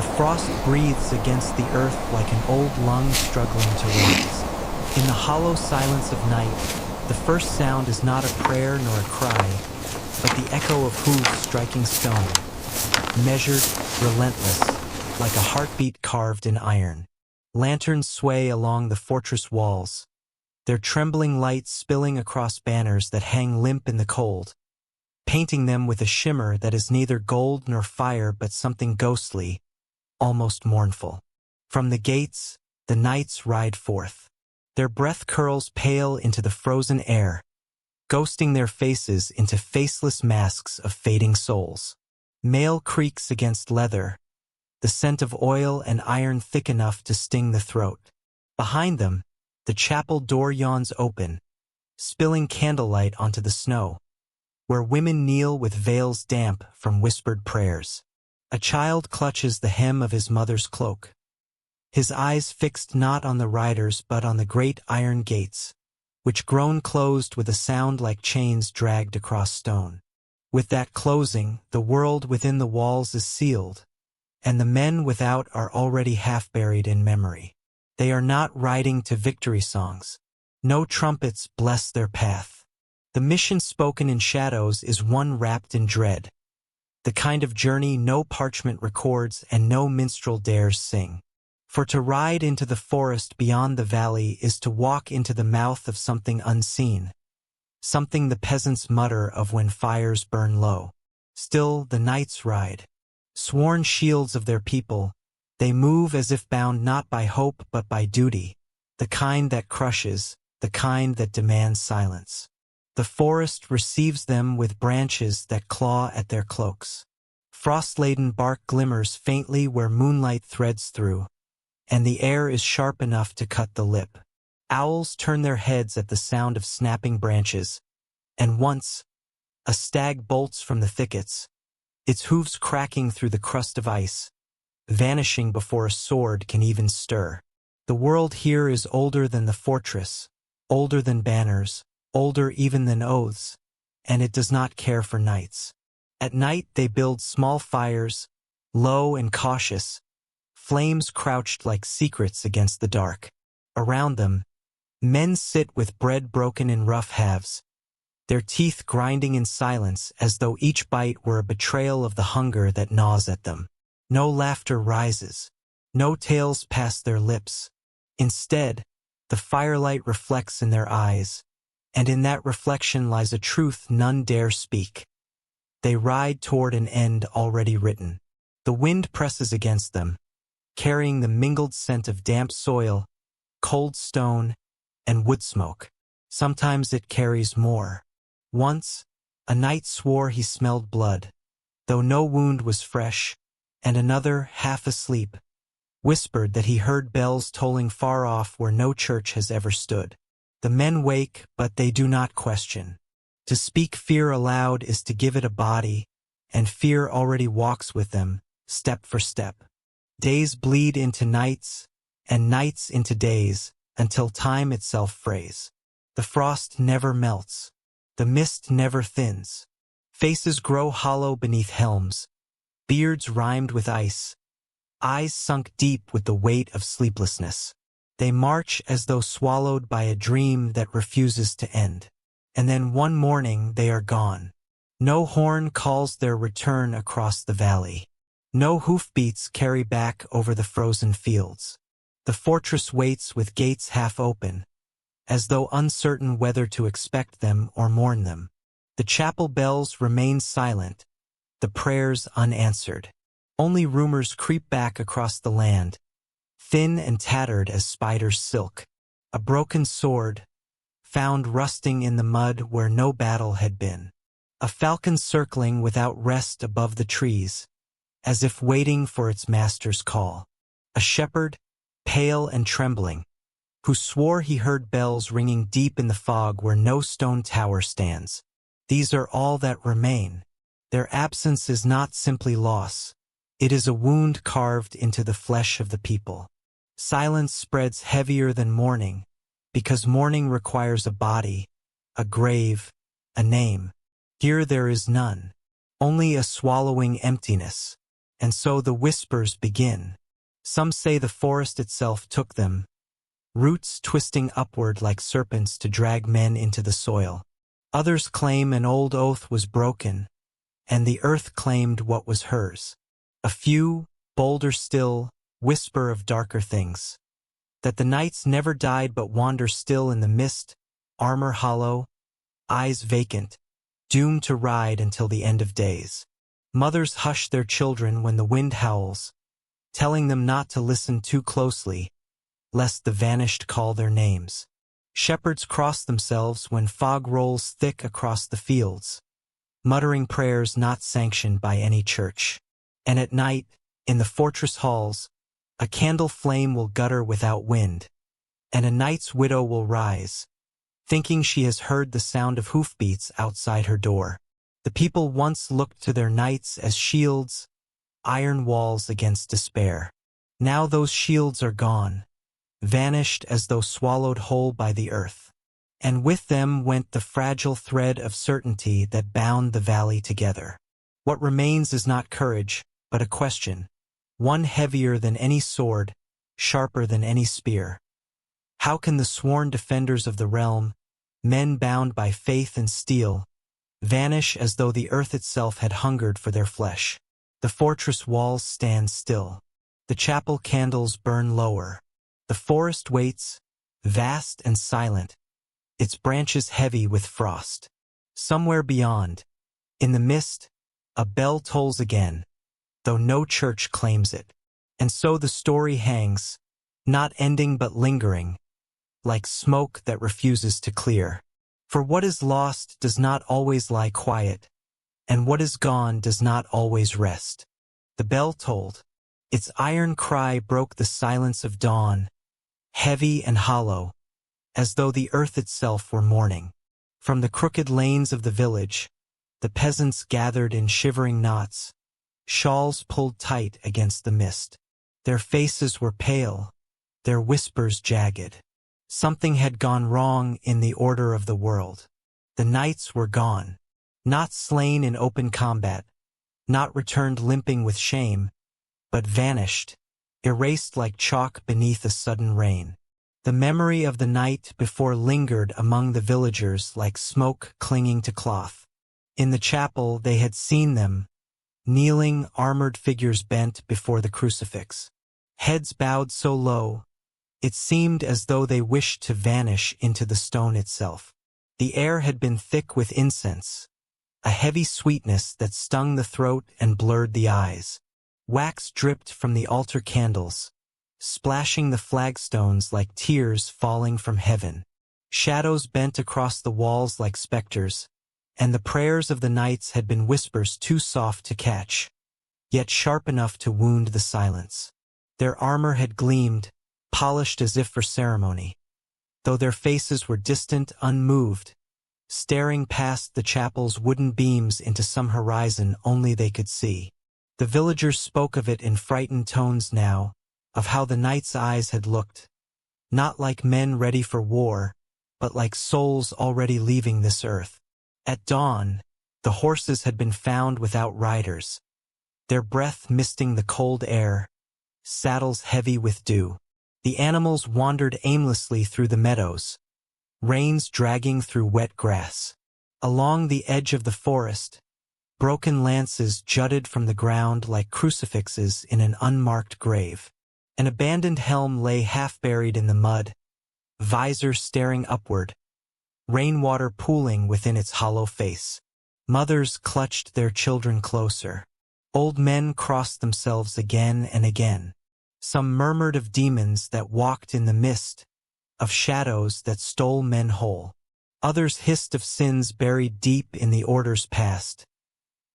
The frost breathes against the earth like an old lung struggling to rise. In the hollow silence of night, the first sound is not a prayer nor a cry, but the echo of hooves striking stone, measured, relentless, like a heartbeat carved in iron. Lanterns sway along the fortress walls, their trembling light spilling across banners that hang limp in the cold, painting them with a shimmer that is neither gold nor fire but something ghostly, almost mournful. From the gates, the knights ride forth. Their breath curls pale into the frozen air, ghosting their faces into faceless masks of fading souls. Mail creaks against leather, the scent of oil and iron thick enough to sting the throat. Behind them, the chapel door yawns open, spilling candlelight onto the snow, where women kneel with veils damp from whispered prayers. A child clutches the hem of his mother's cloak, his eyes fixed not on the riders but on the great iron gates, which groan closed with a sound like chains dragged across stone. With that closing, the world within the walls is sealed, and the men without are already half buried in memory. They are not riding to victory songs. No trumpets bless their path. The mission spoken in shadows is one wrapped in dread, the kind of journey no parchment records and no minstrel dares sing. For to ride into the forest beyond the valley is to walk into the mouth of something unseen, something the peasants mutter of when fires burn low. Still the knights ride, sworn shields of their people. They move as if bound not by hope but by duty, the kind that crushes, the kind that demands silence. The forest receives them with branches that claw at their cloaks. Frost-laden bark glimmers faintly where moonlight threads through, and the air is sharp enough to cut the lip. Owls turn their heads at the sound of snapping branches, and once, a stag bolts from the thickets, its hooves cracking through the crust of ice, vanishing before a sword can even stir. The world here is older than the fortress, older than banners, older even than oaths, and it does not care for nights. At night they build small fires, low and cautious, flames crouched like secrets against the dark. Around them, men sit with bread broken in rough halves, their teeth grinding in silence as though each bite were a betrayal of the hunger that gnaws at them. No laughter rises, no tales pass their lips. Instead, the firelight reflects in their eyes, and in that reflection lies a truth none dare speak. They ride toward an end already written. The wind presses against them, carrying the mingled scent of damp soil, cold stone, and wood smoke. Sometimes it carries more. Once, a knight swore he smelled blood, though no wound was fresh, and another, half asleep, whispered that he heard bells tolling far off where no church has ever stood. The men wake, but they do not question. To speak fear aloud is to give it a body, and fear already walks with them, step for step. Days bleed into nights, and nights into days, until time itself frays. The frost never melts. The mist never thins. Faces grow hollow beneath helms, beards rimed with ice, eyes sunk deep with the weight of sleeplessness. They march as though swallowed by a dream that refuses to end. And then one morning they are gone. No horn calls their return across the valley. No hoofbeats carry back over the frozen fields. The fortress waits with gates half open, as though uncertain whether to expect them or mourn them. The chapel bells remain silent, the prayers unanswered. Only rumors creep back across the land, thin and tattered as spider's silk. A broken sword, found rusting in the mud where no battle had been. A falcon circling without rest above the trees, as if waiting for its master's call. A shepherd, pale and trembling, who swore he heard bells ringing deep in the fog where no stone tower stands. These are all that remain. Their absence is not simply loss. It is a wound carved into the flesh of the people. Silence spreads heavier than mourning, because mourning requires a body, a grave, a name. Here there is none, only a swallowing emptiness. And so the whispers begin. Some say the forest itself took them, roots twisting upward like serpents to drag men into the soil. Others claim an old oath was broken, and the earth claimed what was hers. A few, bolder still, whisper of darker things. That the knights never died but wander still in the mist, armor hollow, eyes vacant, doomed to ride until the end of days. Mothers hush their children when the wind howls, telling them not to listen too closely, lest the vanished call their names. Shepherds cross themselves when fog rolls thick across the fields, muttering prayers not sanctioned by any church. And at night, in the fortress halls, a candle flame will gutter without wind, and a knight's widow will rise, thinking she has heard the sound of hoofbeats outside her door. The people once looked to their knights as shields, iron walls against despair. Now those shields are gone, vanished as though swallowed whole by the earth. And with them went the fragile thread of certainty that bound the valley together. What remains is not courage, but a question, one heavier than any sword, sharper than any spear. How can the sworn defenders of the realm, men bound by faith and steel, vanish as though the earth itself had hungered for their flesh? The fortress walls stand still. The chapel candles burn lower. The forest waits, vast and silent, its branches heavy with frost. Somewhere beyond, in the mist, a bell tolls again, though no church claims it. And so the story hangs, not ending but lingering, like smoke that refuses to clear. For what is lost does not always lie quiet, and what is gone does not always rest. The bell tolled. Its iron cry broke the silence of dawn, heavy and hollow, as though the earth itself were mourning. From the crooked lanes of the village, the peasants gathered in shivering knots, shawls pulled tight against the mist. Their faces were pale, their whispers jagged. Something had gone wrong in the order of the world. The knights were gone, not slain in open combat, not returned limping with shame, but vanished, erased like chalk beneath a sudden rain. The memory of the night before lingered among the villagers like smoke clinging to cloth. In the chapel they had seen them, kneeling, armored figures bent before the crucifix. Heads bowed so low, it seemed as though they wished to vanish into the stone itself. The air had been thick with incense, a heavy sweetness that stung the throat and blurred the eyes. Wax dripped from the altar candles, splashing the flagstones like tears falling from heaven. Shadows bent across the walls like specters, and the prayers of the knights had been whispers too soft to catch, yet sharp enough to wound the silence. Their armor had gleamed, polished as if for ceremony, though their faces were distant, unmoved, staring past the chapel's wooden beams into some horizon only they could see. The villagers spoke of it in frightened tones now, of how the knights' eyes had looked, not like men ready for war, but like souls already leaving this earth. At dawn, the horses had been found without riders, their breath misting the cold air, saddles heavy with dew. The animals wandered aimlessly through the meadows, reins dragging through wet grass. Along the edge of the forest, broken lances jutted from the ground like crucifixes in an unmarked grave. An abandoned helm lay half-buried in the mud, visor staring upward, rainwater pooling within its hollow face. Mothers clutched their children closer. Old men crossed themselves again and again. Some murmured of demons that walked in the mist, of shadows that stole men whole. Others hissed of sins buried deep in the orders past,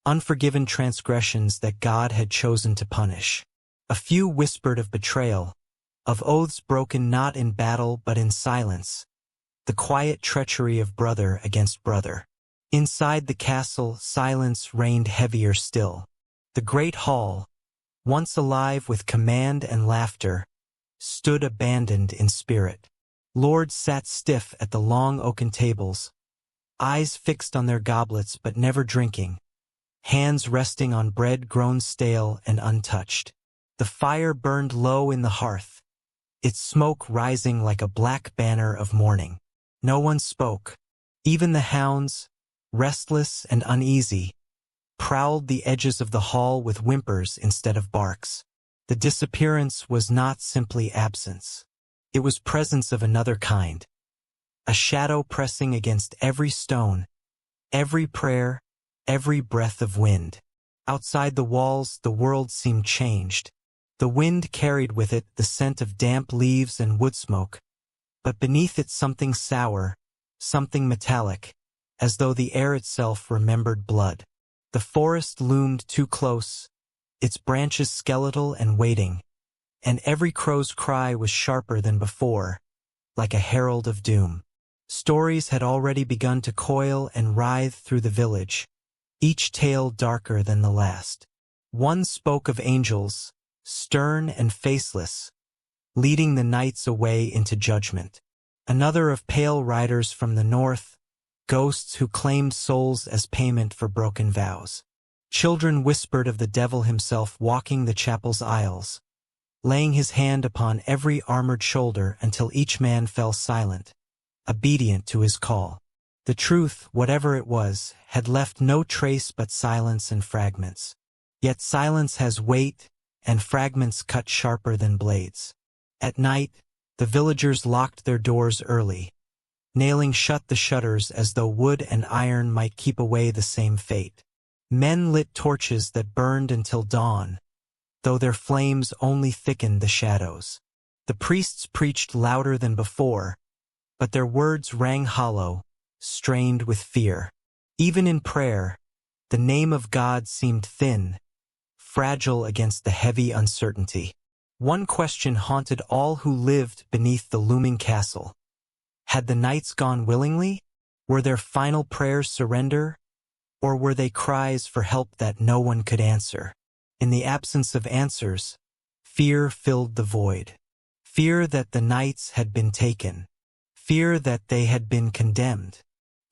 unforgiven transgressions that God had chosen to punish. A few whispered of betrayal, of oaths broken not in battle but in silence, the quiet treachery of brother against brother. Inside the castle, silence reigned heavier still. The great hall, once alive with command and laughter, stood abandoned in spirit. Lords sat stiff at the long oaken tables, eyes fixed on their goblets but never drinking, hands resting on bread grown stale and untouched. The fire burned low in the hearth, its smoke rising like a black banner of mourning. No one spoke. Even the hounds, restless and uneasy, prowled the edges of the hall with whimpers instead of barks. The disappearance was not simply absence. It was presence of another kind. A shadow pressing against every stone, every prayer, every breath of wind. Outside the walls, the world seemed changed. The wind carried with it the scent of damp leaves and wood smoke, but beneath it something sour, something metallic, as though the air itself remembered blood. The forest loomed too close, its branches skeletal and waiting, and every crow's cry was sharper than before, like a herald of doom. Stories had already begun to coil and writhe through the village, each tale darker than the last. One spoke of angels, stern and faceless, leading the knights away into judgment. Another of pale riders from the north, ghosts who claimed souls as payment for broken vows. Children whispered of the devil himself walking the chapel's aisles, laying his hand upon every armored shoulder until each man fell silent, obedient to his call. The truth, whatever it was, had left no trace but silence and fragments. Yet silence has weight, and fragments cut sharper than blades. At night, the villagers locked their doors early, nailing shut the shutters as though wood and iron might keep away the same fate. Men lit torches that burned until dawn, though their flames only thickened the shadows. The priests preached louder than before, but their words rang hollow, strained with fear. Even in prayer, the name of God seemed thin, fragile against the heavy uncertainty. One question haunted all who lived beneath the looming castle. Had the knights gone willingly? Were their final prayers surrender? Or were they cries for help that no one could answer? In the absence of answers, fear filled the void. Fear that the knights had been taken. Fear that they had been condemned.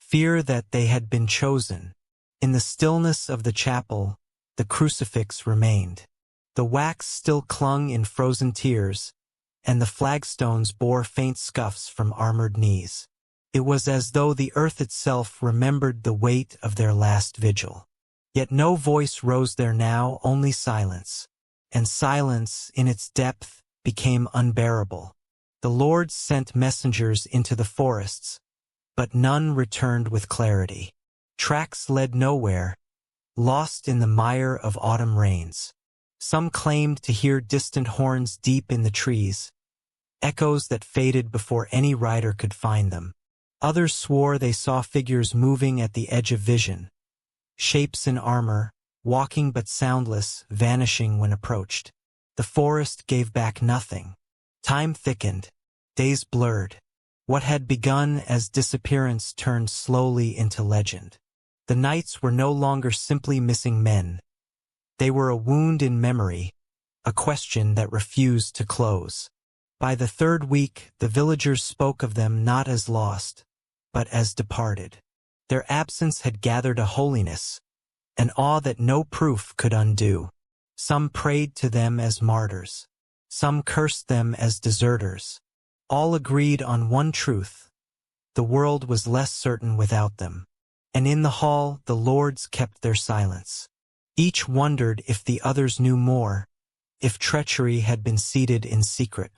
Fear that they had been chosen. In the stillness of the chapel, the crucifix remained. The wax still clung in frozen tears, and the flagstones bore faint scuffs from armored knees. It was as though the earth itself remembered the weight of their last vigil. Yet no voice rose there now, only silence. And silence, in its depth, became unbearable. The Lord sent messengers into the forests, but none returned with clarity. Tracks led nowhere, lost in the mire of autumn rains. Some claimed to hear distant horns deep in the trees, echoes that faded before any rider could find them. Others swore they saw figures moving at the edge of vision, shapes in armor, walking but soundless, vanishing when approached. The forest gave back nothing. Time thickened, days blurred. What had begun as disappearance turned slowly into legend. The knights were no longer simply missing men. They were a wound in memory, a question that refused to close. By the third week, the villagers spoke of them not as lost, but as departed. Their absence had gathered a holiness, an awe that no proof could undo. Some prayed to them as martyrs. Some cursed them as deserters. All agreed on one truth: the world was less certain without them. And in the hall, the lords kept their silence. Each wondered if the others knew more, if treachery had been seeded in secret.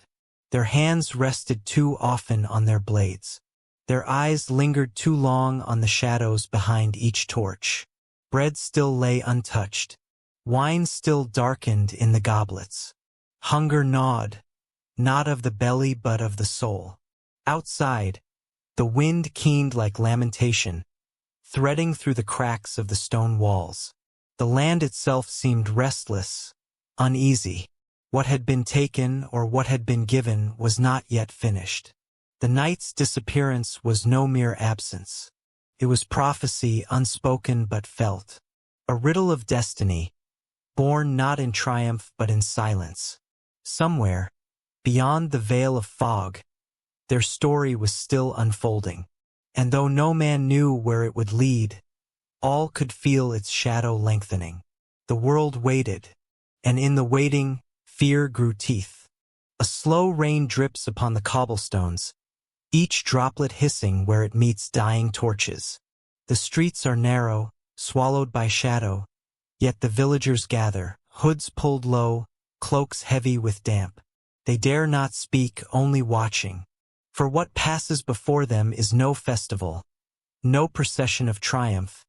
Their hands rested too often on their blades. Their eyes lingered too long on the shadows behind each torch. Bread still lay untouched. Wine still darkened in the goblets. Hunger gnawed, not of the belly but of the soul. Outside, the wind keened like lamentation, threading through the cracks of the stone walls. The land itself seemed restless, uneasy. What had been taken or what had been given was not yet finished. The night's disappearance was no mere absence. It was prophecy unspoken but felt, a riddle of destiny, born not in triumph but in silence. Somewhere, beyond the veil of fog, their story was still unfolding. And though no man knew where it would lead, all could feel its shadow lengthening. The world waited, and in the waiting, fear grew teeth. A slow rain drips upon the cobblestones, each droplet hissing where it meets dying torches. The streets are narrow, swallowed by shadow, yet the villagers gather, hoods pulled low, cloaks heavy with damp. They dare not speak, only watching. For what passes before them is no festival, no procession of triumph,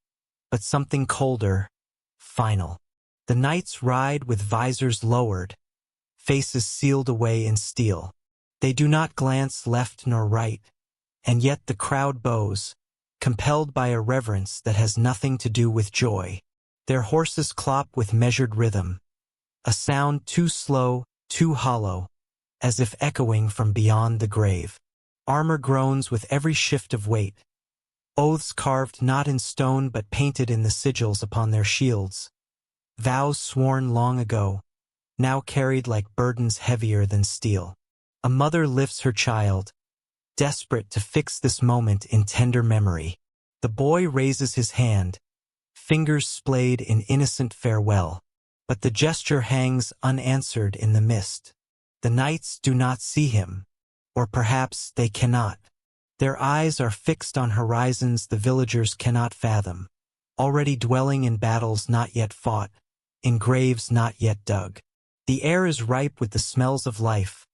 but something colder, final. The knights ride with visors lowered, faces sealed away in steel. They do not glance left nor right, and yet the crowd bows, compelled by a reverence that has nothing to do with joy. Their horses clop with measured rhythm, a sound too slow, too hollow, as if echoing from beyond the grave. Armor groans with every shift of weight, oaths carved not in stone but painted in the sigils upon their shields, vows sworn long ago, now carried like burdens heavier than steel. A mother lifts her child, desperate to fix this moment in tender memory. The boy raises his hand, fingers splayed in innocent farewell, but the gesture hangs unanswered in the mist. The knights do not see him, or perhaps they cannot. Their eyes are fixed on horizons the villagers cannot fathom, already dwelling in battles not yet fought, in graves not yet dug. The air is ripe with the smells of life,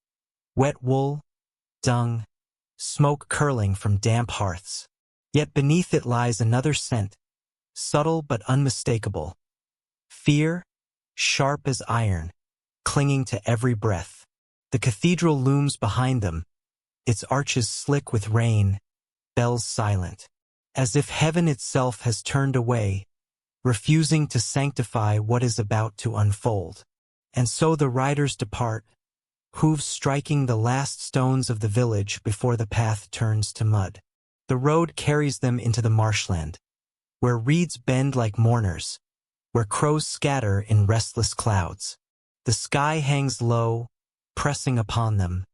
wet wool, dung, smoke curling from damp hearths. Yet beneath it lies another scent, subtle but unmistakable. Fear, sharp as iron, clinging to every breath. The cathedral looms behind them, its arches slick with rain, bells silent, as if heaven itself has turned away, refusing to sanctify what is about to unfold. And so the riders depart, hooves striking the last stones of the village before the path turns to mud. The road carries them into the marshland, where reeds bend like mourners, where crows scatter in restless clouds. The sky hangs low, pressing upon them,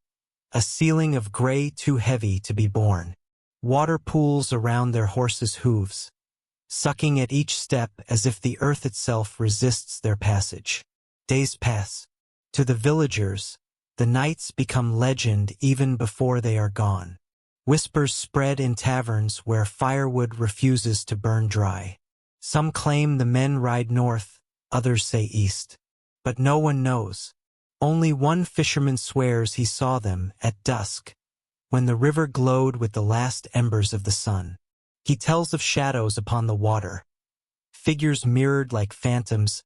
a ceiling of gray too heavy to be borne. Water pools around their horses' hooves, sucking at each step as if the earth itself resists their passage. Days pass. To the villagers, the nights become legend even before they are gone. Whispers spread in taverns where firewood refuses to burn dry. Some claim the men ride north, others say east. But no one knows. Only one fisherman swears he saw them at dusk, when the river glowed with the last embers of the sun. He tells of shadows upon the water, figures mirrored like phantoms,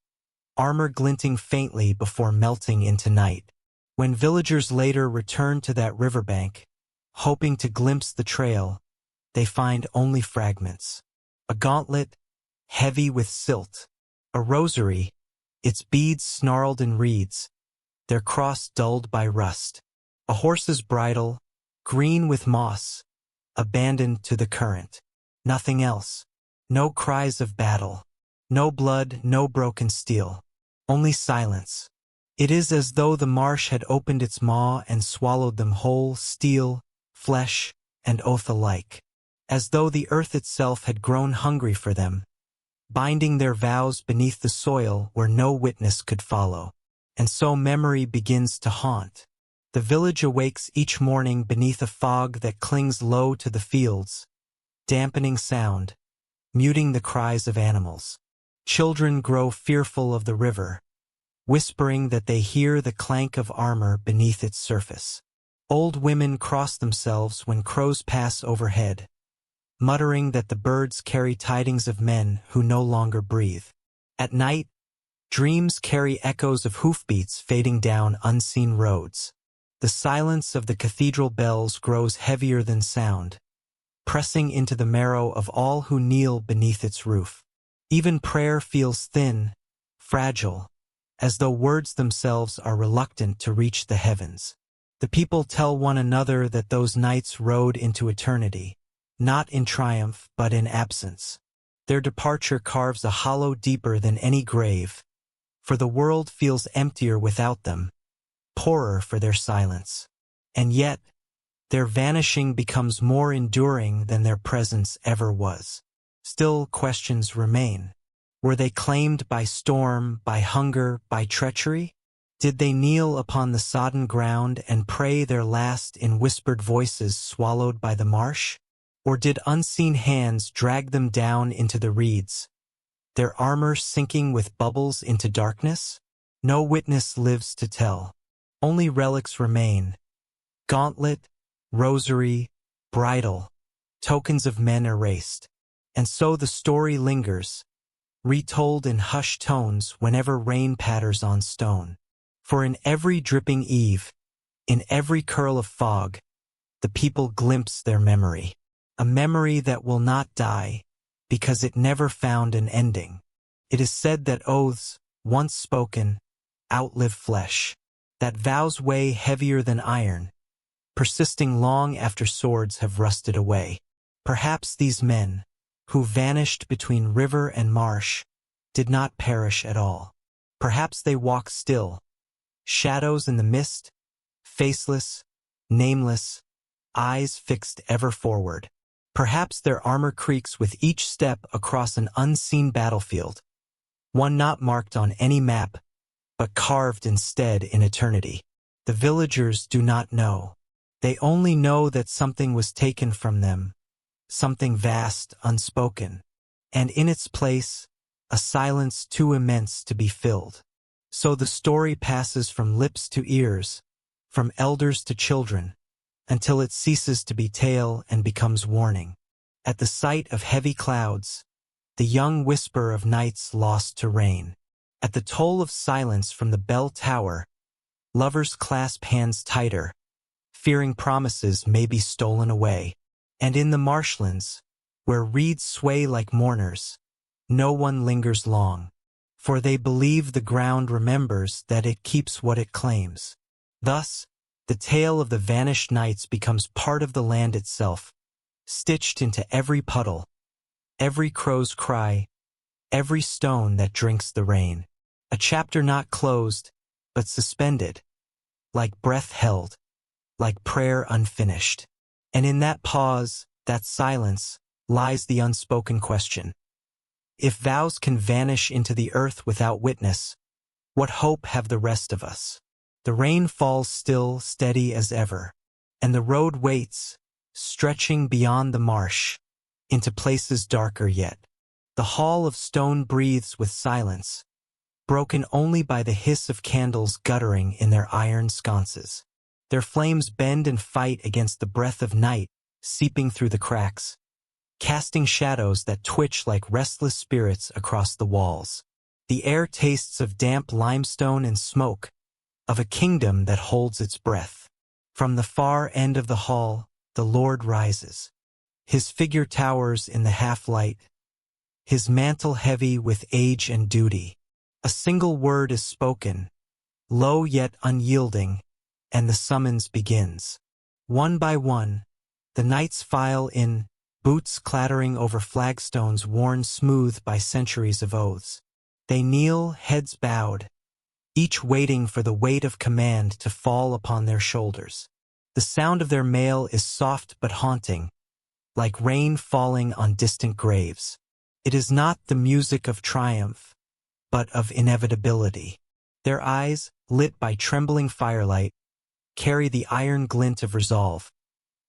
armor glinting faintly before melting into night. When villagers later return to that riverbank, hoping to glimpse the trail, they find only fragments. A gauntlet, heavy with silt. A rosary, its beads snarled in reeds, their cross dulled by rust. A horse's bridle, green with moss, abandoned to the current. Nothing else. No cries of battle. No blood, no broken steel. Only silence. It is as though the marsh had opened its maw and swallowed them whole, steel, flesh, and oath alike. As though the earth itself had grown hungry for them, binding their vows beneath the soil where no witness could follow. And so memory begins to haunt. The village awakes each morning beneath a fog that clings low to the fields, dampening sound, muting the cries of animals. Children grow fearful of the river, whispering that they hear the clank of armor beneath its surface. Old women cross themselves when crows pass overhead, muttering that the birds carry tidings of men who no longer breathe. At night, dreams carry echoes of hoofbeats fading down unseen roads. The silence of the cathedral bells grows heavier than sound, pressing into the marrow of all who kneel beneath its roof. Even prayer feels thin, fragile, as though words themselves are reluctant to reach the heavens. The people tell one another that those nights rode into eternity, not in triumph but in absence. Their departure carves a hollow deeper than any grave, for the world feels emptier without them, poorer for their silence. And yet, their vanishing becomes more enduring than their presence ever was. Still, questions remain. Were they claimed by storm, by hunger, by treachery? Did they kneel upon the sodden ground and pray their last in whispered voices swallowed by the marsh? Or did unseen hands drag them down into the reeds, their armor sinking with bubbles into darkness? No witness lives to tell. Only relics remain. Gauntlet, rosary, bridle, tokens of men erased. And so the story lingers, retold in hushed tones whenever rain patters on stone. For in every dripping eve, in every curl of fog, the people glimpse their memory. A memory that will not die, because it never found an ending. It is said that oaths, once spoken, outlive flesh, that vows weigh heavier than iron, persisting long after swords have rusted away. Perhaps these men, who vanished between river and marsh, did not perish at all. Perhaps they walk still, shadows in the mist, faceless, nameless, eyes fixed ever forward. Perhaps their armor creaks with each step across an unseen battlefield, one not marked on any map, but carved instead in eternity. The villagers do not know. They only know that something was taken from them, something vast, unspoken, and in its place, a silence too immense to be filled. So the story passes from lips to ears, from elders to children, until it ceases to be tale and becomes warning. At the sight of heavy clouds, the young whisper of nights lost to rain. At the toll of silence from the bell tower, lovers clasp hands tighter, fearing promises may be stolen away. And in the marshlands, where reeds sway like mourners, no one lingers long, for they believe the ground remembers that it keeps what it claims. Thus, the tale of the vanished nights becomes part of the land itself, stitched into every puddle, every crow's cry, every stone that drinks the rain. A chapter not closed, but suspended, like breath held, like prayer unfinished. And in that pause, that silence, lies the unspoken question. If vows can vanish into the earth without witness, what hope have the rest of us? The rain falls still, steady as ever, and the road waits, stretching beyond the marsh, into places darker yet. The hall of stone breathes with silence, broken only by the hiss of candles guttering in their iron sconces. Their flames bend and fight against the breath of night seeping through the cracks, casting shadows that twitch like restless spirits across the walls. The air tastes of damp limestone and smoke, of a kingdom that holds its breath. From the far end of the hall, the Lord rises. His figure towers in the half-light, his mantle heavy with age and duty. A single word is spoken, low yet unyielding, and the summons begins. One by one, the knights file in, boots clattering over flagstones worn smooth by centuries of oaths. They kneel, heads bowed, each waiting for the weight of command to fall upon their shoulders. The sound of their mail is soft but haunting, like rain falling on distant graves. It is not the music of triumph, but of inevitability. Their eyes, lit by trembling firelight, carry the iron glint of resolve,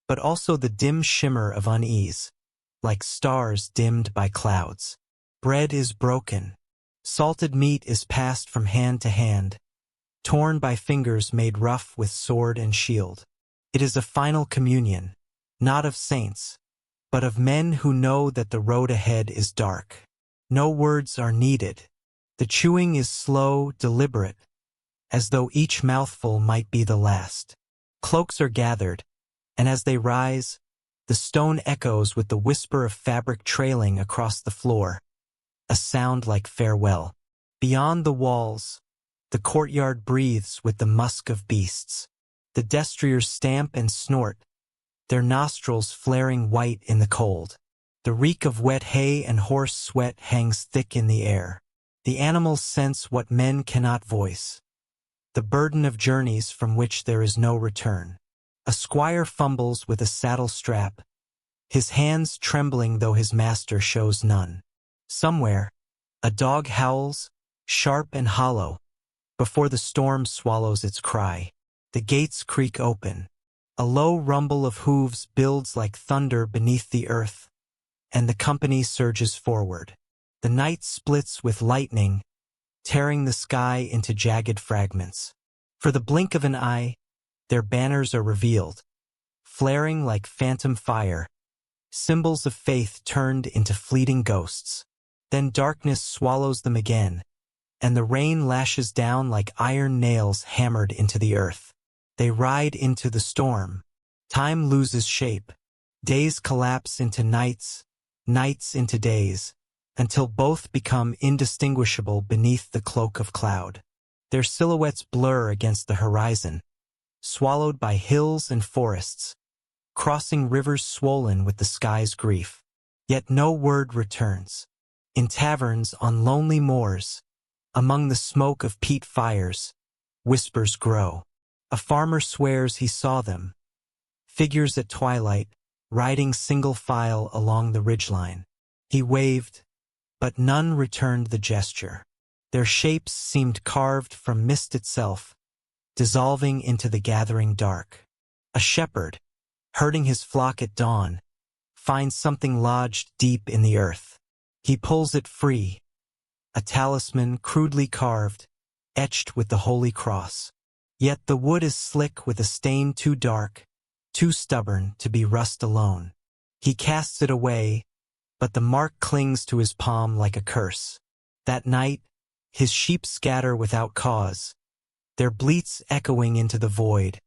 but also the dim shimmer of unease, like stars dimmed by clouds. Bread is broken. Salted meat is passed from hand to hand, torn by fingers made rough with sword and shield. It is a final communion, not of saints, but of men who know that the road ahead is dark. No words are needed. The chewing is slow, deliberate, as though each mouthful might be the last. Cloaks are gathered, and as they rise, the stone echoes with the whisper of fabric trailing across the floor, a sound like farewell. Beyond the walls, the courtyard breathes with the musk of beasts. The destriers stamp and snort, their nostrils flaring white in the cold. The reek of wet hay and horse sweat hangs thick in the air. The animals sense what men cannot voice, the burden of journeys from which there is no return. A squire fumbles with a saddle strap, his hands trembling though his master shows none. Somewhere, a dog howls, sharp and hollow, before the storm swallows its cry. The gates creak open. A low rumble of hooves builds like thunder beneath the earth, and the company surges forward. The night splits with lightning, tearing the sky into jagged fragments. For the blink of an eye, their banners are revealed, flaring like phantom fire, symbols of faith turned into fleeting ghosts. Then darkness swallows them again, and the rain lashes down like iron nails hammered into the earth. They ride into the storm. Time loses shape. Days collapse into nights, nights into days, until both become indistinguishable beneath the cloak of cloud. Their silhouettes blur against the horizon, swallowed by hills and forests, crossing rivers swollen with the sky's grief. Yet no word returns. In taverns on lonely moors, among the smoke of peat fires, whispers grow. A farmer swears he saw them, figures at twilight, riding single file along the ridgeline. He waved, but none returned the gesture. Their shapes seemed carved from mist itself, dissolving into the gathering dark. A shepherd, herding his flock at dawn, finds something lodged deep in the earth. He pulls it free, a talisman crudely carved, etched with the holy cross. Yet the wood is slick with a stain too dark, too stubborn to be rust alone. He casts it away, but the mark clings to his palm like a curse. That night, his sheep scatter without cause, their bleats echoing into the void,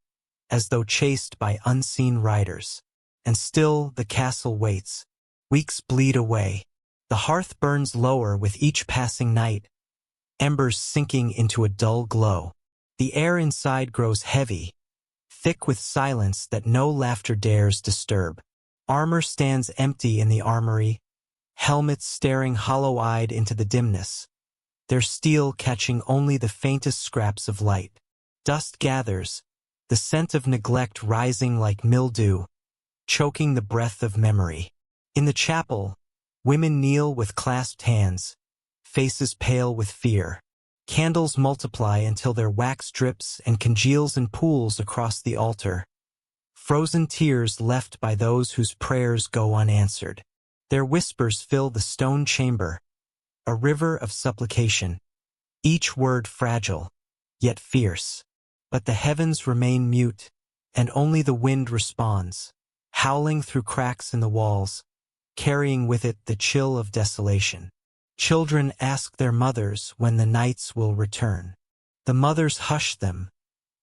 as though chased by unseen riders. And still the castle waits. Weeks bleed away. The hearth burns lower with each passing night, embers sinking into a dull glow. The air inside grows heavy, thick with silence that no laughter dares disturb. Armor stands empty in the armory, helmets staring hollow-eyed into the dimness, their steel catching only the faintest scraps of light. Dust gathers, the scent of neglect rising like mildew, choking the breath of memory. In the chapel, women kneel with clasped hands, faces pale with fear. Candles multiply until their wax drips and congeals in pools across the altar, frozen tears left by those whose prayers go unanswered. Their whispers fill the stone chamber, a river of supplication, each word fragile, yet fierce. But the heavens remain mute, and only the wind responds, howling through cracks in the walls, carrying with it the chill of desolation. Children ask their mothers when the nights will return. The mothers hush them,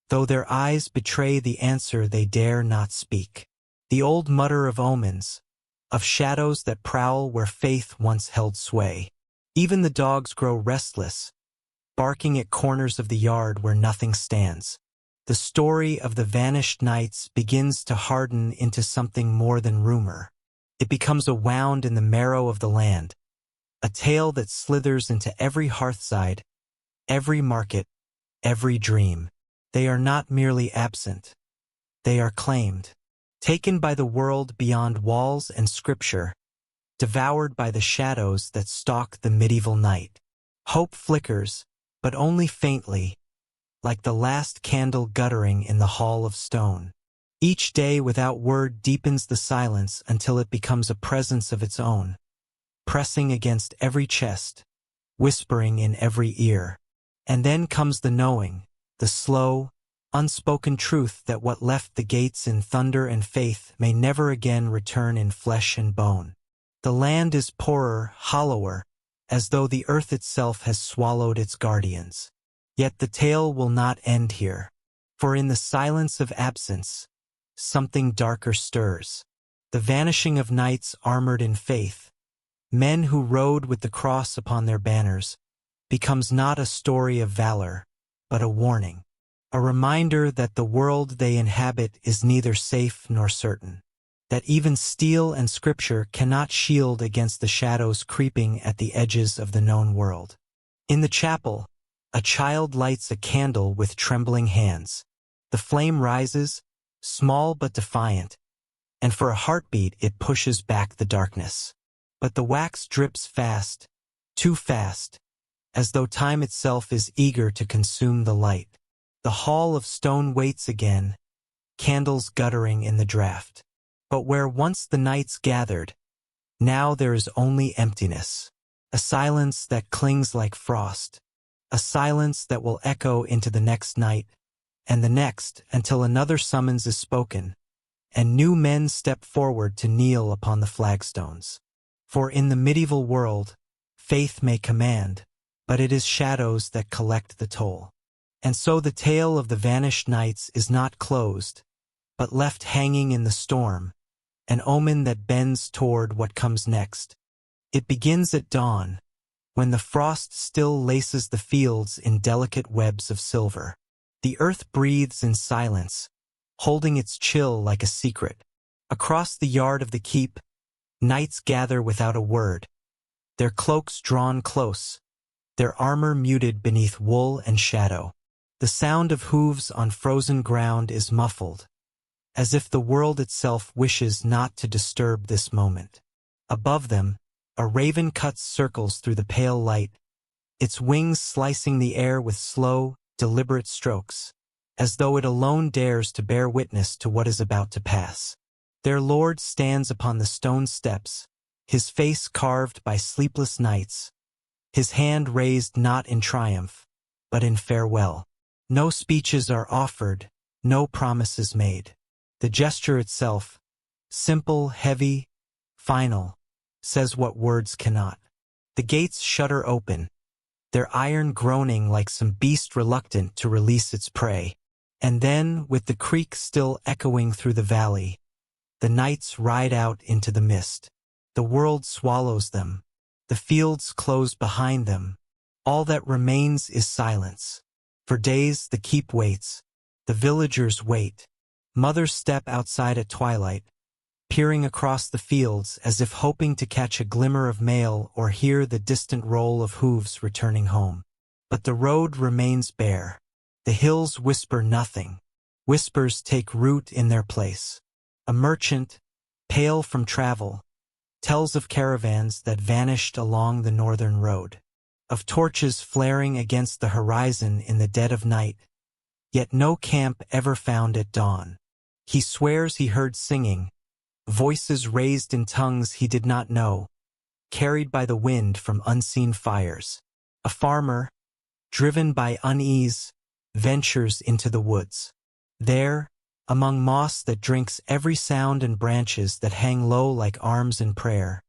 though their eyes betray the answer they dare not speak. The old mutter of omens, of shadows that prowl where faith once held sway. Even the dogs grow restless, barking at corners of the yard where nothing stands. The story of the vanished nights begins to harden into something more than rumor. It becomes a wound in the marrow of the land, a tale that slithers into every hearthside, every market, every dream. They are not merely absent. They are claimed, taken by the world beyond walls and scripture, devoured by the shadows that stalk the medieval night. Hope flickers, but only faintly, like the last candle guttering in the hall of stone. Each day without word deepens the silence until it becomes a presence of its own, pressing against every chest, whispering in every ear. And then comes the knowing, the slow, unspoken truth that what left the gates in thunder and faith may never again return in flesh and bone. The land is poorer, hollower, as though the earth itself has swallowed its guardians. Yet the tale will not end here, for in the silence of absence, something darker stirs. The vanishing of knights armored in faith, men who rode with the cross upon their banners, becomes not a story of valor, but a warning, a reminder that the world they inhabit is neither safe nor certain, that even steel and scripture cannot shield against the shadows creeping at the edges of the known world. In the chapel, a child lights a candle with trembling hands. The flame rises, small but defiant, and for a heartbeat it pushes back the darkness. But the wax drips fast, too fast, as though time itself is eager to consume the light. The hall of stone waits again, candles guttering in the draught. But where once the knights gathered, now there is only emptiness, a silence that clings like frost, a silence that will echo into the next night, and the next until another summons is spoken, and new men step forward to kneel upon the flagstones. For in the medieval world, faith may command, but it is shadows that collect the toll. And so the tale of the vanished knights is not closed, but left hanging in the storm, an omen that bends toward what comes next. It begins at dawn, when the frost still laces the fields in delicate webs of silver. The earth breathes in silence, holding its chill like a secret. Across the yard of the keep, knights gather without a word, their cloaks drawn close, their armor muted beneath wool and shadow. The sound of hooves on frozen ground is muffled, as if the world itself wishes not to disturb this moment. Above them, a raven cuts circles through the pale light, its wings slicing the air with slow, deliberate strokes, as though it alone dares to bear witness to what is about to pass. Their lord stands upon the stone steps, his face carved by sleepless nights, his hand raised not in triumph, but in farewell. No speeches are offered, no promises made. The gesture itself, simple, heavy, final, says what words cannot. The gates shudder open, their iron groaning like some beast reluctant to release its prey. And then, with the creak still echoing through the valley, the knights ride out into the mist. The world swallows them. The fields close behind them. All that remains is silence. For days the keep waits. The villagers wait. Mothers step outside at twilight, peering across the fields as if hoping to catch a glimmer of mail or hear the distant roll of hooves returning home. But the road remains bare. The hills whisper nothing. Whispers take root in their place. A merchant, pale from travel, tells of caravans that vanished along the northern road, of torches flaring against the horizon in the dead of night, yet no camp ever found at dawn. He swears he heard singing, voices raised in tongues he did not know, carried by the wind from unseen fires. A farmer, driven by unease, ventures into the woods. There, among moss that drinks every sound and branches that hang low like arms in prayer,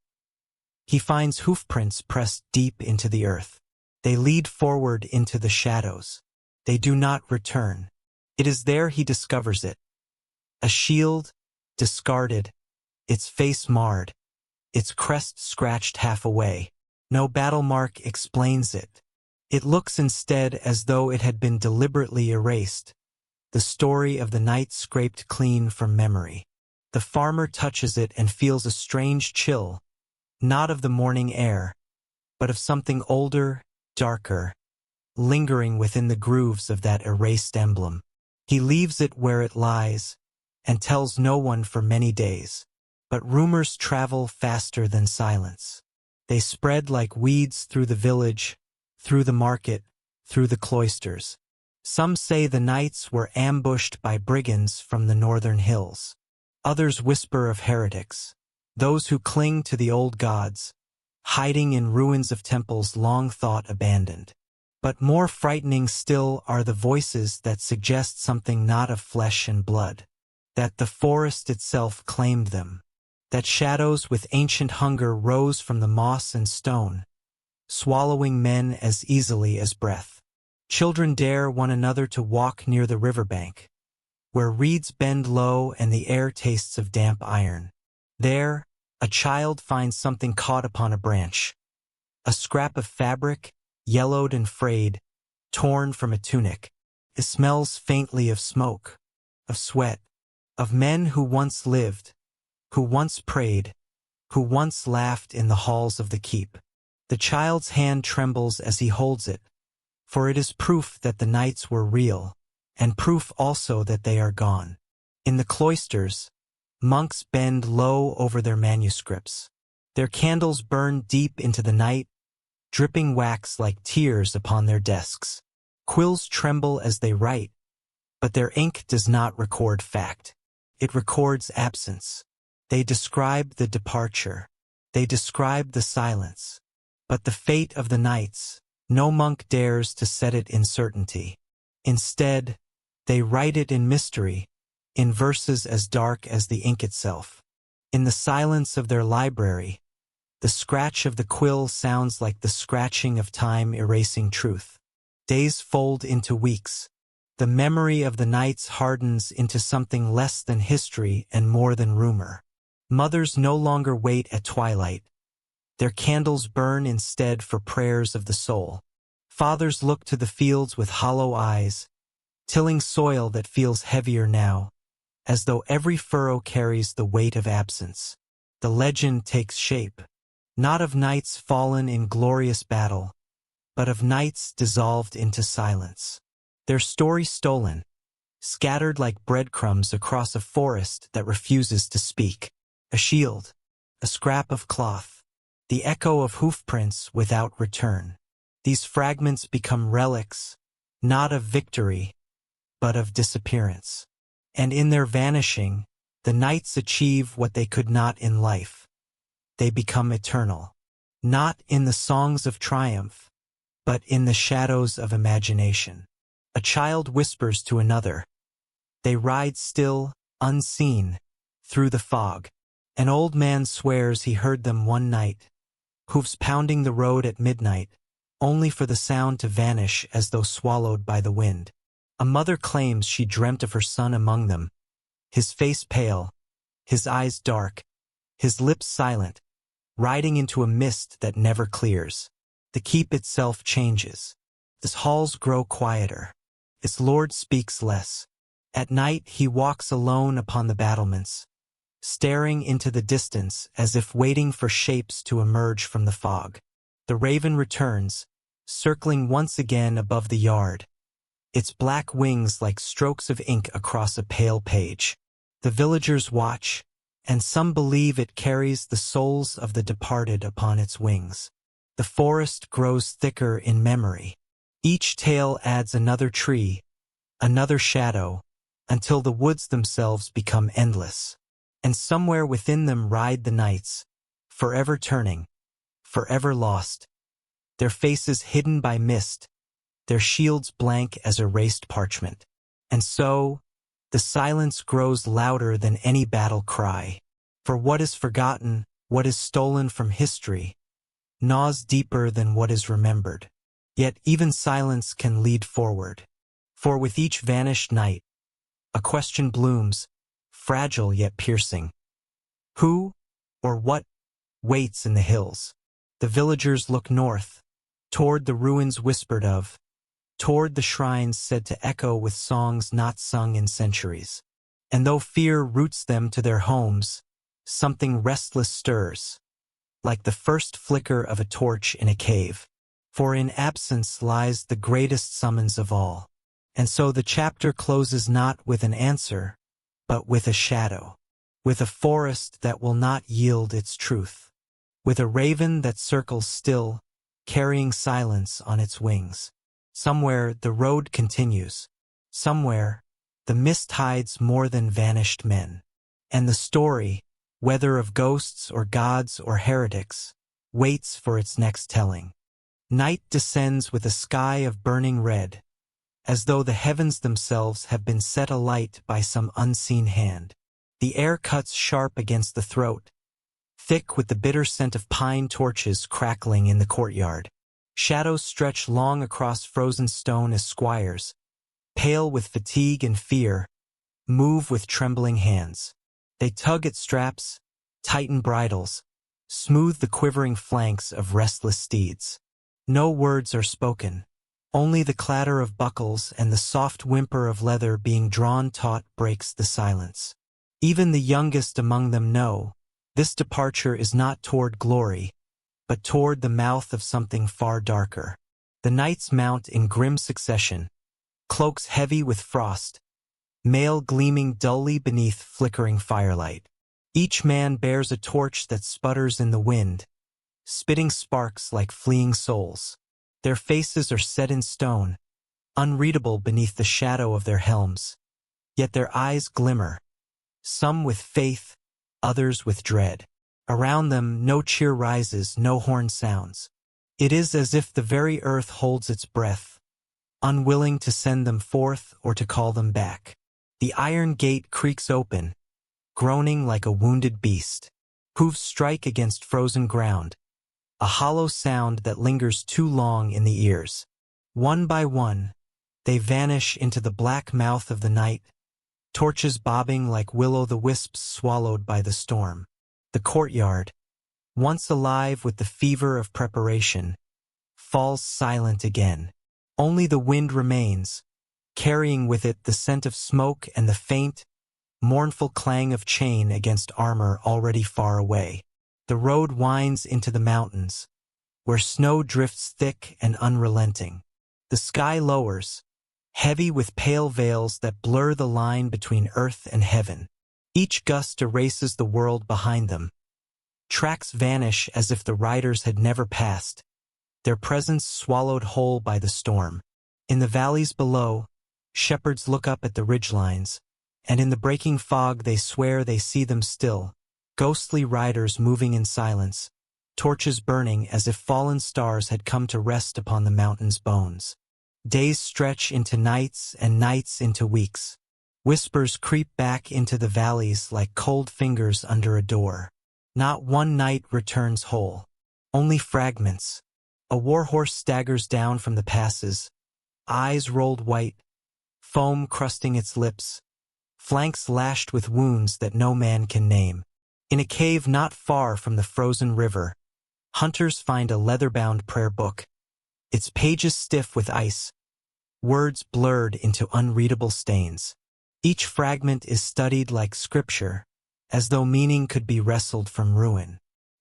he finds hoofprints pressed deep into the earth. They lead forward into the shadows. They do not return. It is there he discovers it. A shield, discarded, its face marred, its crest scratched half away. No battle mark explains it. It looks instead as though it had been deliberately erased, the story of the night scraped clean from memory. The farmer touches it and feels a strange chill, not of the morning air, but of something older, darker, lingering within the grooves of that erased emblem. He leaves it where it lies, and tells no one for many days. But rumors travel faster than silence. They spread like weeds through the village, through the market, through the cloisters. Some say the knights were ambushed by brigands from the northern hills. Others whisper of heretics, those who cling to the old gods, hiding in ruins of temples long thought abandoned. But more frightening still are the voices that suggest something not of flesh and blood, that the forest itself claimed them, that shadows with ancient hunger rose from the moss and stone, swallowing men as easily as breath. Children dare one another to walk near the riverbank, where reeds bend low and the air tastes of damp iron. There, a child finds something caught upon a branch, a scrap of fabric, yellowed and frayed, torn from a tunic. It smells faintly of smoke, of sweat, of men who once lived, who once prayed, who once laughed in the halls of the keep. The child's hand trembles as he holds it, for it is proof that the knights were real, and proof also that they are gone. In the cloisters, Monks bend low over their manuscripts. Their candles burn deep into the night, dripping wax like tears upon their desks. Quills tremble as they write, but their ink does not record fact. It records absence. They describe the departure. They describe the silence. But the fate of the nights, no monk dares to set it in certainty. Instead, they write it in mystery, in verses as dark as the ink itself. In the silence of their library, the scratch of the quill sounds like the scratching of time erasing truth. Days fold into weeks. The memory of the nights hardens into something less than history and more than rumor. Mothers no longer wait at twilight. Their candles burn instead for prayers of the soul. Fathers look to the fields with hollow eyes, tilling soil that feels heavier now, as though every furrow carries the weight of absence. The legend takes shape, not of knights fallen in glorious battle, but of nights dissolved into silence. Their story stolen, scattered like breadcrumbs across a forest that refuses to speak. A shield, a scrap of cloth, the echo of hoofprints without return. These fragments become relics, not of victory, but of disappearance. And in their vanishing, the knights achieve what they could not in life. They become eternal, not in the songs of triumph, but in the shadows of imagination. A child whispers to another. They ride still, unseen, through the fog. An old man swears he heard them one night, hoofs pounding the road at midnight, only for the sound to vanish as though swallowed by the wind. A mother claims she dreamt of her son among them, his face pale, his eyes dark, his lips silent, riding into a mist that never clears. The keep itself changes. Its halls grow quieter. Its lord speaks less. At night he walks alone upon the battlements, staring into the distance as if waiting for shapes to emerge from the fog. The raven returns, circling once again above the yard, its black wings like strokes of ink across a pale page. The villagers watch, and some believe it carries the souls of the departed upon its wings. The forest grows thicker in memory. Each tale adds another tree, another shadow, until the woods themselves become endless. And somewhere within them ride the knights, forever turning, forever lost, their faces hidden by mist, their shields blank as erased parchment. And so, the silence grows louder than any battle cry. For what is forgotten, what is stolen from history, gnaws deeper than what is remembered. Yet even silence can lead forward. For with each vanished night, a question blooms, fragile yet piercing. Who, or what, waits in the hills? The villagers look north, toward the ruins whispered of, toward the shrines said to echo with songs not sung in centuries. And though fear roots them to their homes, something restless stirs, like the first flicker of a torch in a cave. For in absence lies the greatest summons of all. And so the chapter closes not with an answer, but with a shadow, with a forest that will not yield its truth, with a raven that circles still, carrying silence on its wings. Somewhere the road continues. Somewhere the mist hides more than vanished men. And the story, whether of ghosts or gods or heretics, waits for its next telling. Night descends with a sky of burning red, as though the heavens themselves have been set alight by some unseen hand. The air cuts sharp against the throat, thick with the bitter scent of pine torches crackling in the courtyard. Shadows stretch long across frozen stone as squires, pale with fatigue and fear, move with trembling hands. They tug at straps, tighten bridles, smooth the quivering flanks of restless steeds. No words are spoken, only the clatter of buckles and the soft whimper of leather being drawn taut breaks the silence. Even the youngest among them know, this departure is not toward glory, but toward the mouth of something far darker. The knights mount in grim succession, cloaks heavy with frost, mail gleaming dully beneath flickering firelight. Each man bears a torch that sputters in the wind, spitting sparks like fleeing souls. Their faces are set in stone, unreadable beneath the shadow of their helms. Yet their eyes glimmer, some with faith, others with dread. Around them no cheer rises, no horn sounds. It is as if the very earth holds its breath, unwilling to send them forth or to call them back. The iron gate creaks open, groaning like a wounded beast. Hooves strike against frozen ground, a hollow sound that lingers too long in the ears. One by one, they vanish into the black mouth of the night, torches bobbing like will-o'-the-wisps swallowed by the storm. The courtyard, once alive with the fever of preparation, falls silent again. Only the wind remains, carrying with it the scent of smoke and the faint, mournful clang of chain against armor already far away. The road winds into the mountains, where snow drifts thick and unrelenting. The sky lowers, heavy with pale veils that blur the line between earth and heaven. Each gust erases the world behind them. Tracks vanish as if the riders had never passed, their presence swallowed whole by the storm. In the valleys below, shepherds look up at the ridgelines, and in the breaking fog they swear they see them still, ghostly riders moving in silence, torches burning as if fallen stars had come to rest upon the mountain's bones. Days stretch into nights and nights into weeks. Whispers creep back into the valleys like cold fingers under a door. Not one night returns whole. Only fragments. A warhorse staggers down from the passes, eyes rolled white, foam crusting its lips, flanks lashed with wounds that no man can name. In a cave not far from the frozen river, hunters find a leather-bound prayer book, its pages stiff with ice, words blurred into unreadable stains. Each fragment is studied like scripture, as though meaning could be wrestled from ruin.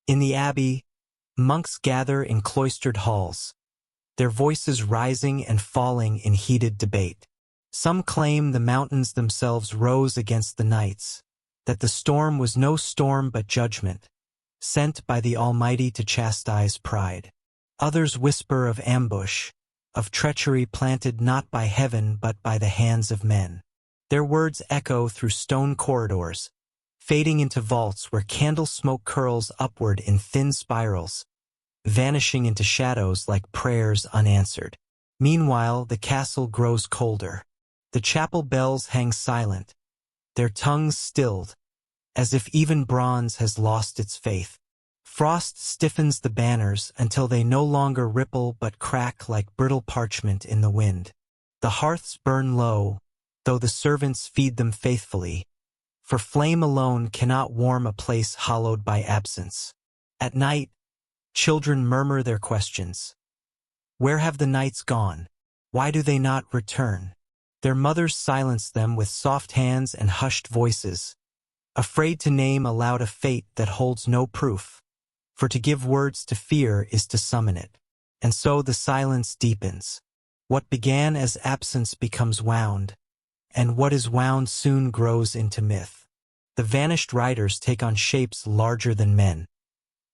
In the abbey, monks gather in cloistered halls, their voices rising and falling in heated debate. Some claim the mountains themselves rose against the knights, that the storm was no storm but judgment, sent by the Almighty to chastise pride. Others whisper of ambush, of treachery planted not by heaven but by the hands of men. Their words echo through stone corridors, fading into vaults where candle smoke curls upward in thin spirals, vanishing into shadows like prayers unanswered. Meanwhile, the castle grows colder. The chapel bells hang silent, their tongues stilled, as if even bronze has lost its faith. Frost stiffens the banners until they no longer ripple but crack like brittle parchment in the wind. The hearths burn low, though the servants feed them faithfully, for flame alone cannot warm a place hollowed by absence. At night, children murmur their questions. Where have the knights gone? Why do they not return? Their mothers silence them with soft hands and hushed voices, afraid to name aloud a fate that holds no proof, for to give words to fear is to summon it. And so the silence deepens. What began as absence becomes wound, and what is wound soon grows into myth. The vanished riders take on shapes larger than men.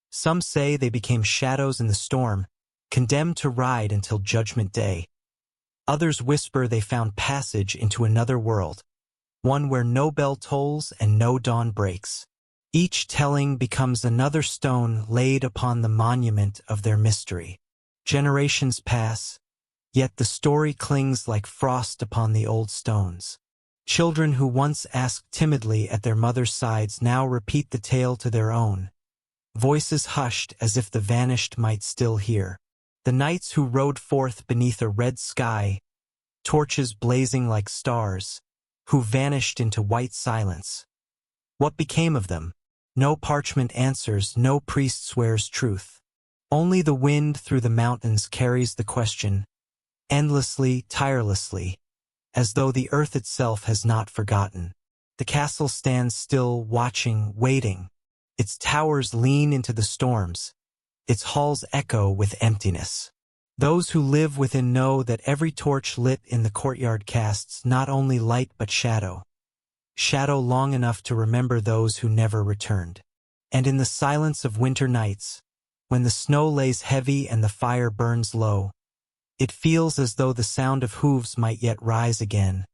Some say they became shadows in the storm, condemned to ride until Judgment Day. Others whisper they found passage into another world, one where no bell tolls and no dawn breaks. Each telling becomes another stone laid upon the monument of their mystery. Generations pass, yet the story clings like frost upon the old stones. Children who once asked timidly at their mother's sides now repeat the tale to their own, voices hushed as if the vanished might still hear. The knights who rode forth beneath a red sky, torches blazing like stars, who vanished into white silence. What became of them? No parchment answers, no priest swears truth. Only the wind through the mountains carries the question, endlessly, tirelessly, as though the earth itself has not forgotten. The castle stands still, watching, waiting. Its towers lean into the storms. Its halls echo with emptiness. Those who live within know that every torch lit in the courtyard casts not only light but shadow. shadow long enough to remember those who never returned. And in the silence of winter nights, when the snow lays heavy and the fire burns low, it feels as though the sound of hooves might yet rise again,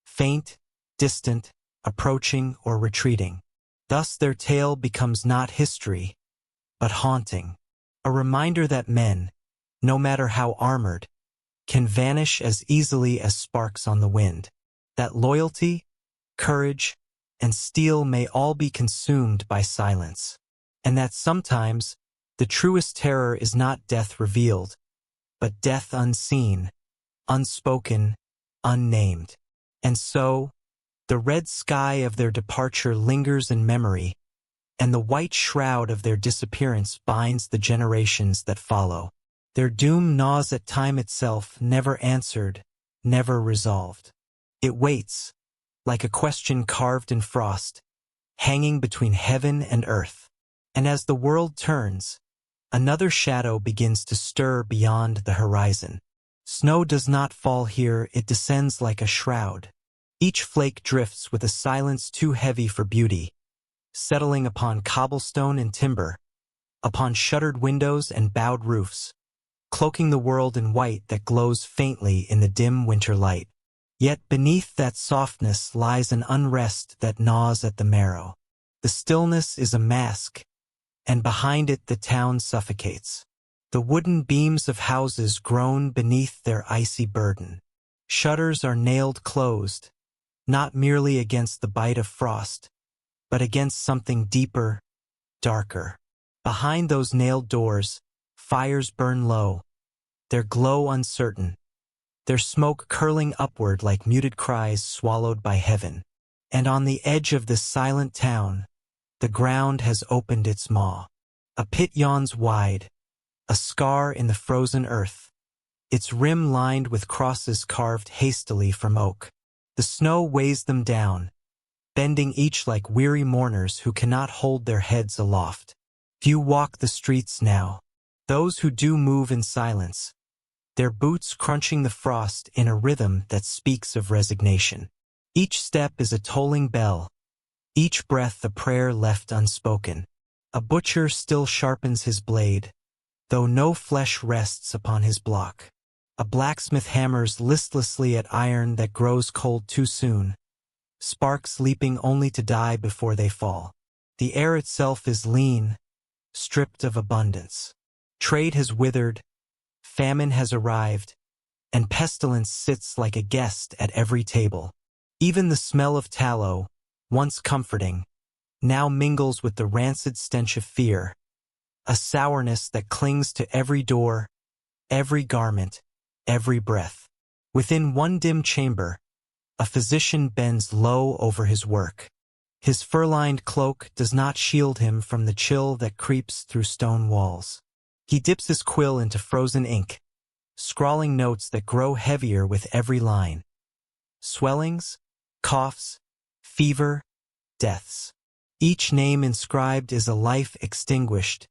faint, distant, approaching or retreating. Thus their tale becomes not history, but haunting, a reminder that men, no matter how armored, can vanish as easily as sparks on the wind, that loyalty, courage, and steel may all be consumed by silence, and that sometimes the truest terror is not death revealed, but death unseen, unspoken, unnamed. And so, the red sky of their departure lingers in memory, and the white shroud of their disappearance binds the generations that follow. Their doom gnaws at time itself, never answered, never resolved. It waits, like a question carved in frost, hanging between heaven and earth. And as the world turns, another shadow begins to stir beyond the horizon. Snow does not fall here, it descends like a shroud. Each flake drifts with a silence too heavy for beauty, settling upon cobblestone and timber, upon shuttered windows and bowed roofs, cloaking the world in white that glows faintly in the dim winter light. Yet beneath that softness lies an unrest that gnaws at the marrow. The stillness is a mask, and behind it the town suffocates. The wooden beams of houses groan beneath their icy burden. Shutters are nailed closed, not merely against the bite of frost, but against something deeper, darker. Behind those nailed doors, fires burn low, their glow uncertain, their smoke curling upward like muted cries swallowed by heaven. And on the edge of this silent town, the ground has opened its maw. A pit yawns wide, a scar in the frozen earth, its rim lined with crosses carved hastily from oak. The snow weighs them down, bending each like weary mourners who cannot hold their heads aloft. Few walk the streets now. Those who do move in silence, their boots crunching the frost in a rhythm that speaks of resignation. Each step is a tolling bell, each breath a prayer left unspoken. A butcher still sharpens his blade, though no flesh rests upon his block. A blacksmith hammers listlessly at iron that grows cold too soon, sparks leaping only to die before they fall. The air itself is lean, stripped of abundance. Trade has withered, famine has arrived, and pestilence sits like a guest at every table. Even the smell of tallow, once comforting, now mingles with the rancid stench of fear, a sourness that clings to every door, every garment, every breath. Within one dim chamber, a physician bends low over his work. His fur-lined cloak does not shield him from the chill that creeps through stone walls. He dips his quill into frozen ink, scrawling notes that grow heavier with every line. Swellings, coughs, fever, deaths. Each name inscribed is a life extinguished,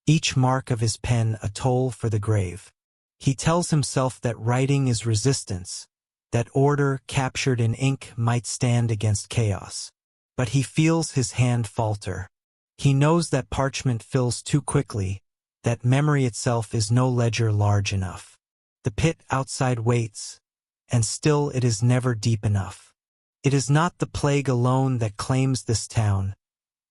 each mark of his pen a toll for the grave. He tells himself that writing is resistance, that order captured in ink might stand against chaos. But he feels his hand falter. He knows that parchment fills too quickly, that memory itself is no ledger large enough. The pit outside waits, and still it is never deep enough. It is not the plague alone that claims this town,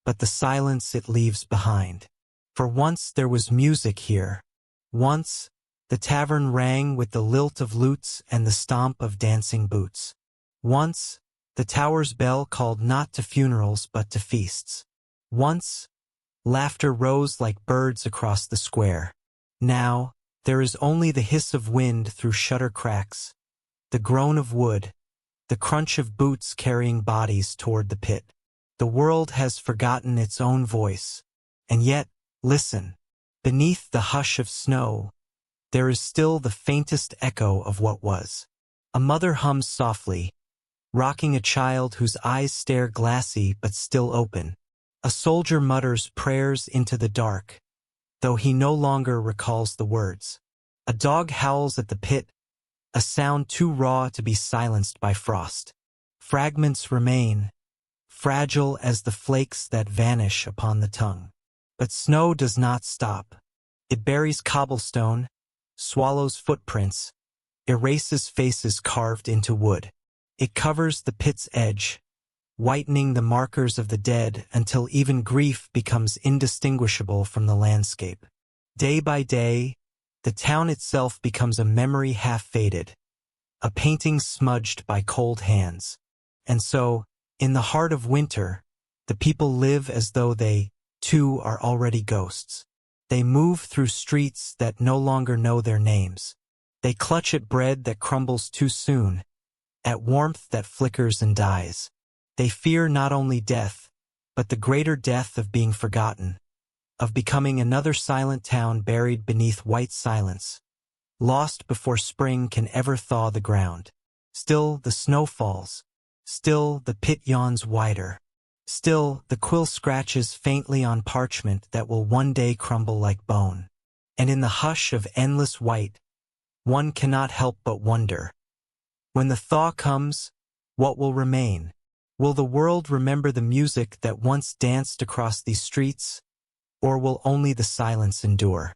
but the silence it leaves behind. For once there was music here. Once, the tavern rang with the lilt of lutes and the stomp of dancing boots. Once, the tower's bell called not to funerals but to feasts. Once, laughter rose like birds across the square. Now, there is only the hiss of wind through shutter cracks, the groan of wood, the crunch of boots carrying bodies toward the pit. The world has forgotten its own voice. And yet, listen, beneath the hush of snow, there is still the faintest echo of what was. A mother hums softly, rocking a child whose eyes stare glassy but still open. A soldier mutters prayers into the dark, though he no longer recalls the words. A dog howls at the pit, a sound too raw to be silenced by frost. Fragments remain, fragile as the flakes that vanish upon the tongue. But snow does not stop. It buries cobblestone, swallows footprints, erases faces carved into wood. It covers the pit's edge, whitening the markers of the dead until even grief becomes indistinguishable from the landscape. Day by day, the town itself becomes a memory half-faded, a painting smudged by cold hands. And so, in the heart of winter, the people live as though they, too, are already ghosts. They move through streets that no longer know their names. They clutch at bread that crumbles too soon, at warmth that flickers and dies. They fear not only death, but the greater death of being forgotten, of becoming another silent town buried beneath white silence, lost before spring can ever thaw the ground. Still the snow falls. Still the pit yawns wider. Still the quill scratches faintly on parchment that will one day crumble like bone. And in the hush of endless white, one cannot help but wonder, when the thaw comes, what will remain? Will the world remember the music that once danced across these streets, or will only the silence endure?